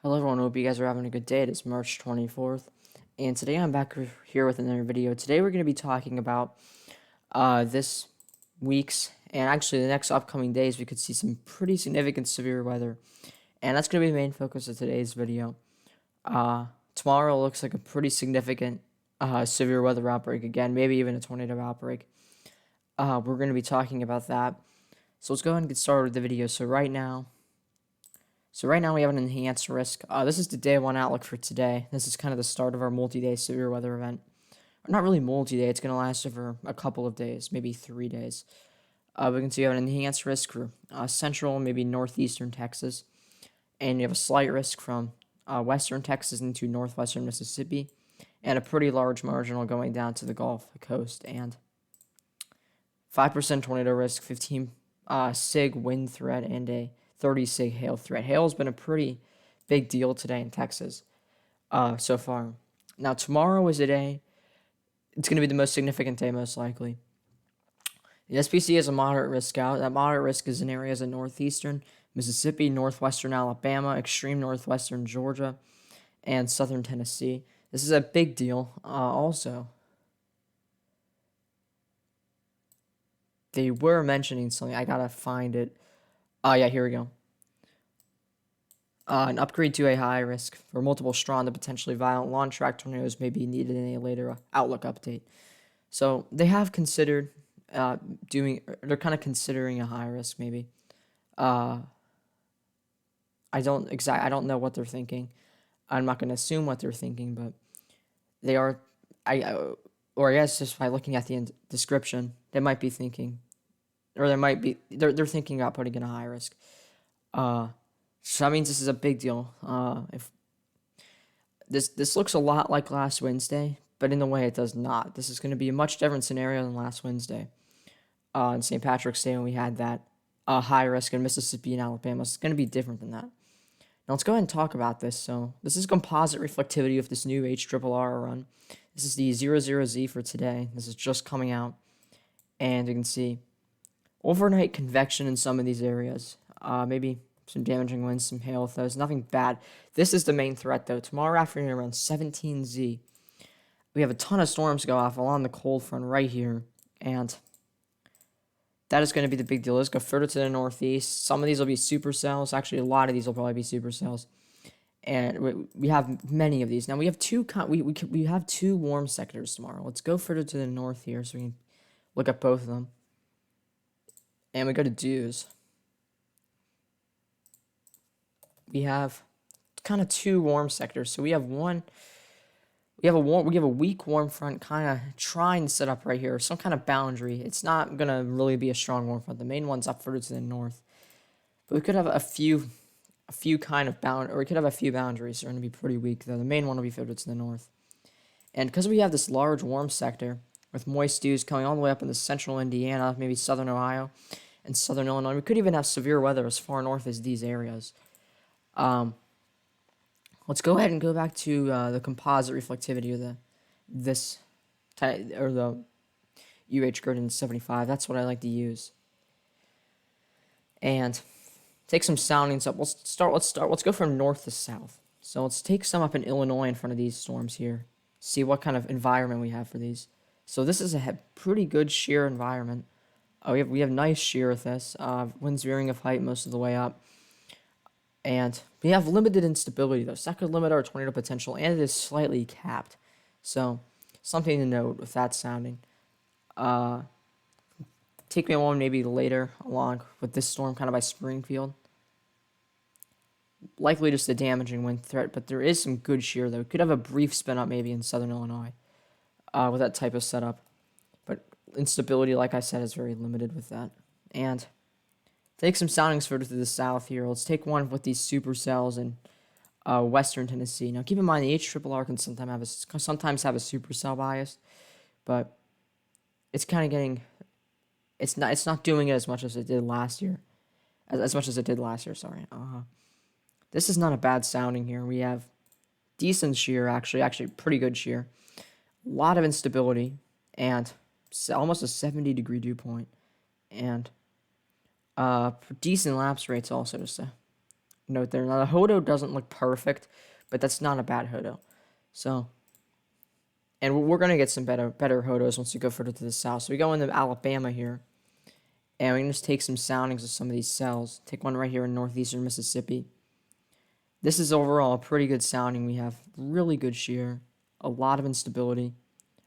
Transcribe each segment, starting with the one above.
Hello everyone, hope you guys are having a good day. It is March 24th, and today I'm back here with another video. Today we're going to be talking about this week's, and actually the next upcoming days, we could see some pretty significant severe weather, and that's going to be the main focus of today's video. Tomorrow looks like a pretty significant severe weather outbreak again, maybe even a tornado outbreak. We're going to be talking about that. So let's go ahead and get started with the video. So right now we have an enhanced risk. This is the day one outlook for today. This is kind of the start of our multi-day severe weather event. Not really multi-day. It's going to last over a couple of days, maybe 3 days. We can see you have an enhanced risk for central, maybe northeastern Texas. And you have a slight risk from western Texas into northwestern Mississippi. And a pretty large marginal going down to the Gulf Coast. And 5% tornado risk, 15 SIG wind threat, and a 30 SIG hail threat. Hail has been a pretty big deal today in Texas so far. Now, tomorrow is a day. It's going to be the most significant day, most likely. The SPC has a moderate risk out. That moderate risk is in areas of northeastern Mississippi, northwestern Alabama, extreme northwestern Georgia, and southern Tennessee. This is a big deal. Also, they were mentioning something. I gotta find it. Oh, yeah, here we go. An upgrade to a high risk for multiple strong to potentially violent launch track tornadoes may be needed in a later outlook update. So they have considered they're kind of considering a high risk maybe. I don't know what they're thinking. I'm not going to assume what they're thinking, but they are, or I guess just by looking at the description, they might be thinking, or they're thinking about putting in a high risk. So that means this is a big deal. If this looks a lot like last Wednesday, but in a way it does not. This is going to be a much different scenario than last Wednesday. On St. Patrick's Day when we had that high risk in Mississippi and Alabama. It's going to be different than that. Now let's go ahead and talk about this. So this is composite reflectivity of this new HRRR run. This is the 00Z for today. This is just coming out. And you can see overnight convection in some of these areas. Maybe some damaging winds, some hail with those. Nothing bad. This is the main threat, though. Tomorrow afternoon around 17Z, we have a ton of storms go off along the cold front right here. And that is going to be the big deal. Let's go further to the northeast. Some of these will be supercells. Actually, a lot of these will probably be supercells. And we have many of these. Now, we have we have two warm sectors tomorrow. Let's go further to the north here so we can look at both of them. And we go to dews. We have kind of two warm sectors. So we have one. We have a weak warm front kind of trying to set up right here, some kind of boundary. It's not gonna really be a strong warm front. The main one's up further to the north, but we could have a few kind of or we could have a few boundaries. They're gonna be pretty weak though. The main one will be further to the north, and because we have this large warm sector with moist dews coming all the way up into central Indiana, maybe southern Ohio, and southern Illinois, we could even have severe weather as far north as these areas. Let's go ahead and go back to the composite reflectivity of the UH Gradient 75. That's what I like to use. And take some soundings up. Let's go from north to south. So let's take some up in Illinois in front of these storms here. See what kind of environment we have for these. So this is a pretty good shear environment. We have nice shear with this. Winds veering of height most of the way up. And we have limited instability, though. So that could limit our tornado potential, and it is slightly capped. So, something to note with that sounding. Take me one maybe later along with this storm kind of by Springfield. Likely just a damaging wind threat, but there is some good shear, though. We could have a brief spin up maybe in southern Illinois with that type of setup. But instability, like I said, is very limited with that. And take some soundings further to the south here. Let's take one with these supercells in western Tennessee. Now, keep in mind the HRRR can sometimes have a supercell bias, but it's kind of getting it's not doing it as much as it did last year, as much as it did last year. Sorry. This is not a bad sounding here. We have decent shear, actually pretty good shear. A lot of instability and almost a 70-degree dew point, and decent lapse rates also, just a note there. Now, the Hodo doesn't look perfect, but that's not a bad Hodo. So, and we're going to get some better Hodos once we go further to the south. So we go into Alabama here, and we can just take some soundings of some of these cells. Take one right here in northeastern Mississippi. This is overall a pretty good sounding. We have really good shear, a lot of instability.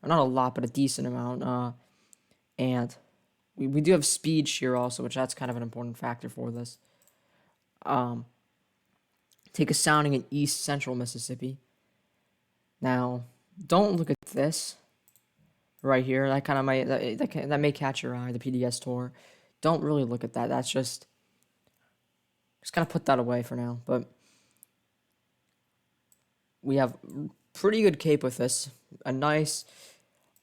Or not a lot, but a decent amount. And we do have speed shear also, which that's kind of an important factor for this. Take a sounding in east central Mississippi. Now, don't look at this right here. That kind of might that may catch your eye. The PDS tour. Don't really look at that. That's just kind of put that away for now. But we have pretty good cape with this. A nice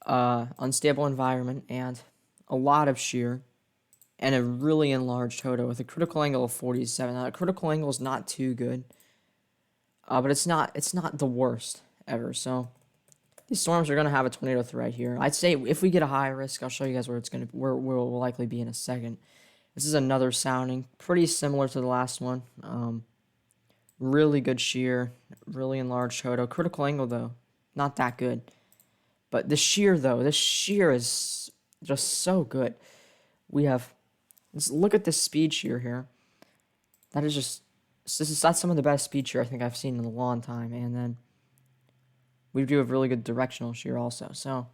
unstable environment and a lot of shear and a really enlarged Hodo with a critical angle of 47. Now, the critical angle is not too good, but it's not the worst ever. So these storms are gonna have a tornado threat here. I'd say if we get a high risk, I'll show you guys where we'll likely be in a second. This is another sounding, pretty similar to the last one. Really good shear, really enlarged Hodo. Critical angle though, not that good. But the shear though, this shear is just so good. We have, let's look at this speed shear here. That is just, that's some of the best speed shear I think I've seen in a long time. And then we do have really good directional shear also. So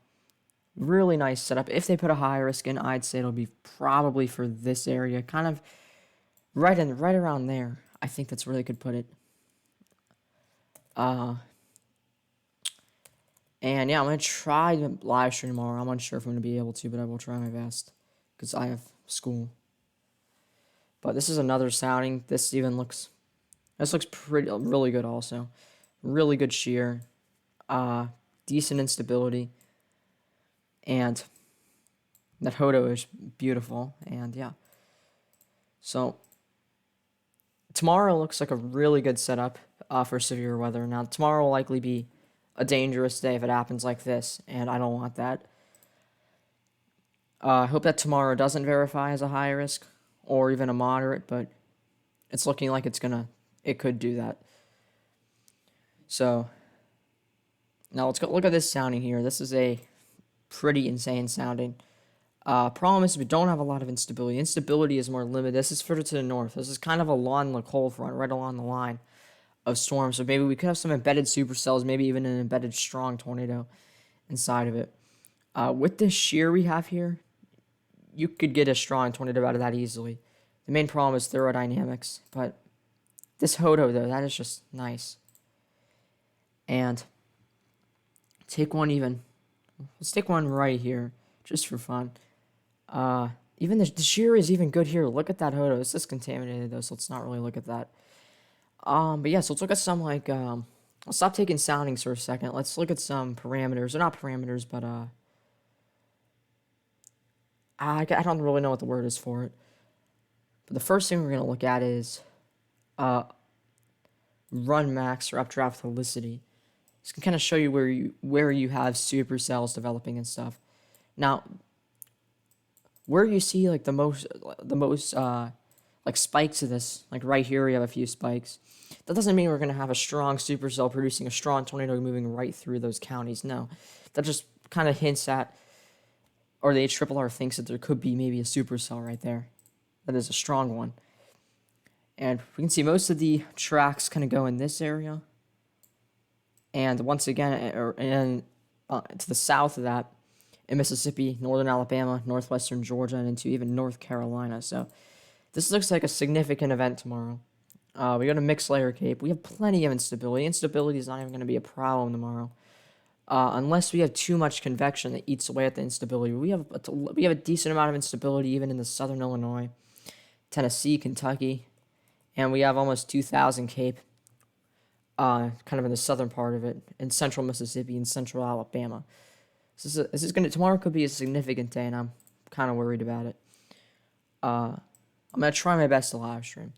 really nice setup. If they put a high risk in, I'd say it'll be probably for this area, kind of right around there. I think that's where they could put it. And yeah, I'm going to try to live stream tomorrow. I'm unsure if I'm going to be able to, but I will try my best because I have school. But this is another sounding. This looks really good also. Really good shear. Decent instability. And that Hodo is beautiful. And yeah. So tomorrow looks like a really good setup for severe weather. Now, tomorrow will likely be a dangerous day if it happens like this, and I don't want that. I hope that tomorrow doesn't verify as a high risk or even a moderate, but it's looking like it could do that. So now let's go look at this sounding here. This is a pretty insane sounding. Problem is we don't have a lot of instability. Instability is more limited. This is further to the north. This is kind of along the cold front, right along the line of storms. So maybe we could have some embedded supercells, maybe even an embedded strong tornado inside of it. With this shear we have here, you could get a strong tornado out of that easily. The main problem is thermodynamics, but this Hodo though, that is just nice. And let's take one right here, just for fun. Even the shear is even good here. Look at that Hodo. It's just contaminated though, so let's not really look at that. But yeah, so let's look at some I'll stop taking soundings for a second. Let's look at some parameters. They're not parameters, but I don't really know what the word is for it. But the first thing we're gonna look at is run max or updraft helicity. This can kind of show you where you have supercells developing and stuff. Now, where you see like the most like spikes of this, like right here we have a few spikes. That doesn't mean we're going to have a strong supercell producing a strong tornado moving right through those counties. No, that just kind of hints at, or the HRRR thinks that there could be maybe a supercell right there. That is a strong one. And we can see most of the tracks kind of go in this area. And once again, to the south of that, in Mississippi, northern Alabama, northwestern Georgia, and into even North Carolina. So this looks like a significant event tomorrow. We got a mixed layer cape. We have plenty of instability. Instability is not even going to be a problem tomorrow, unless we have too much convection that eats away at the instability. We have a decent amount of instability even in the southern Illinois, Tennessee, Kentucky, and we have almost 2,000 cape, kind of in the southern part of it, in central Mississippi and central Alabama. Tomorrow could be a significant day, and I'm kind of worried about it. I'm gonna try my best to live stream.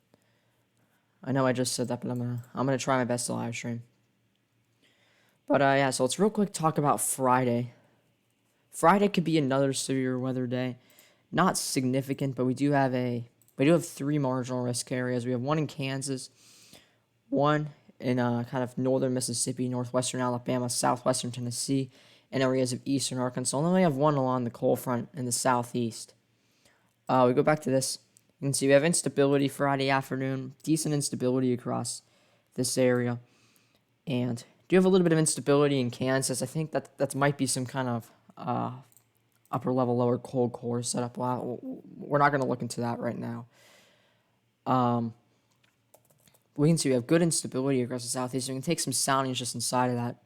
I know I just said that, but I'm gonna try my best to live stream. But yeah, so let's real quick talk about Friday. Friday could be another severe weather day. Not significant, but we do have 3 marginal risk areas. We have one in Kansas, one in kind of northern Mississippi, northwestern Alabama, southwestern Tennessee, and areas of eastern Arkansas. And then we have one along the cold front in the southeast. We go back to this. You can see we have instability Friday afternoon, decent instability across this area. And do have a little bit of instability in Kansas. I think that might be some kind of upper level, lower cold core setup. Well, we're not going to look into that right now. We can see we have good instability across the southeast. We can take some soundings just inside of that.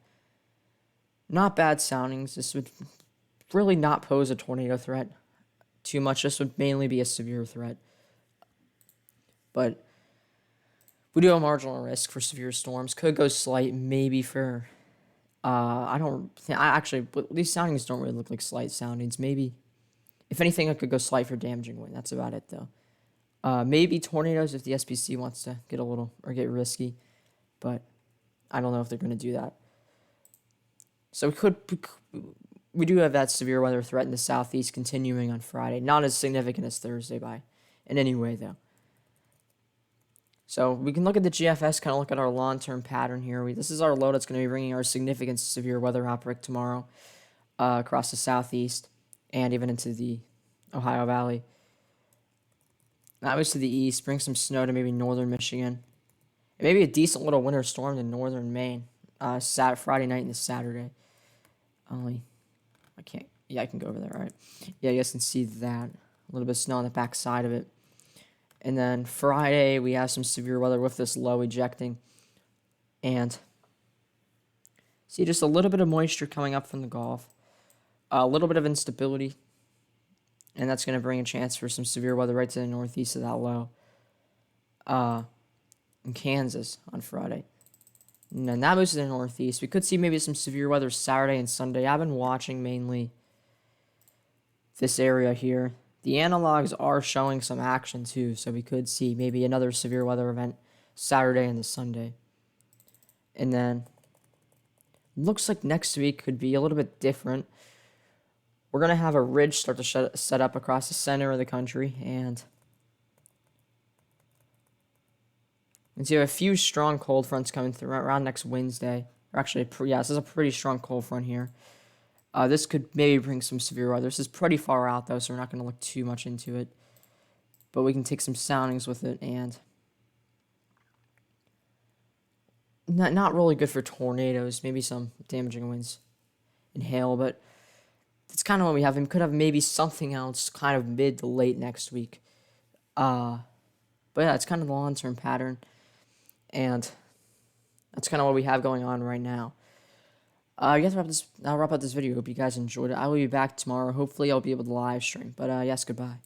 Not bad soundings. This would really not pose a tornado threat too much. This would mainly be a severe threat. But we do have a marginal risk for severe storms. Could go slight, maybe for. I don't think. These soundings don't really look like slight soundings. Maybe, if anything, it could go slight for damaging wind. That's about it, though. Maybe tornadoes if the SPC wants to get a little or get risky, but I don't know if they're going to do that. So we do have that severe weather threat in the southeast continuing on Friday. Not as significant as Thursday in any way, though. So we can look at the GFS, kind of look at our long-term pattern here. This is our low that's going to be bringing our significant severe weather outbreak tomorrow across the southeast and even into the Ohio Valley. That moves to the east, brings some snow to maybe northern Michigan. And maybe a decent little winter storm in northern Maine Friday night into Saturday. I can't. Yeah, I can go over there. All right. Yeah, you guys can see that. A little bit of snow on the back side of it. And then Friday, we have some severe weather with this low ejecting. And see just a little bit of moisture coming up from the Gulf. A little bit of instability. And that's going to bring a chance for some severe weather right to the northeast of that low. In Kansas on Friday. And then that moves to the northeast. We could see maybe some severe weather Saturday and Sunday. I've been watching mainly this area here. The analogs are showing some action too, so we could see maybe another severe weather event Saturday and the Sunday. And then looks like next week could be a little bit different. We're going to have a ridge start to set up across the center of the country, and you see a few strong cold fronts coming through around next Wednesday. Or actually, this is a pretty strong cold front here. This could maybe bring some severe weather. This is pretty far out, though, so we're not going to look too much into it. But we can take some soundings with it, and not really good for tornadoes. Maybe some damaging winds and hail, but that's kind of what we have. We could have maybe something else kind of mid to late next week. But yeah, it's kind of the long-term pattern, and that's kind of what we have going on right now. I guess I'll wrap up this video. Hope you guys enjoyed it. I will be back tomorrow. Hopefully, I'll be able to live stream. But yes, goodbye.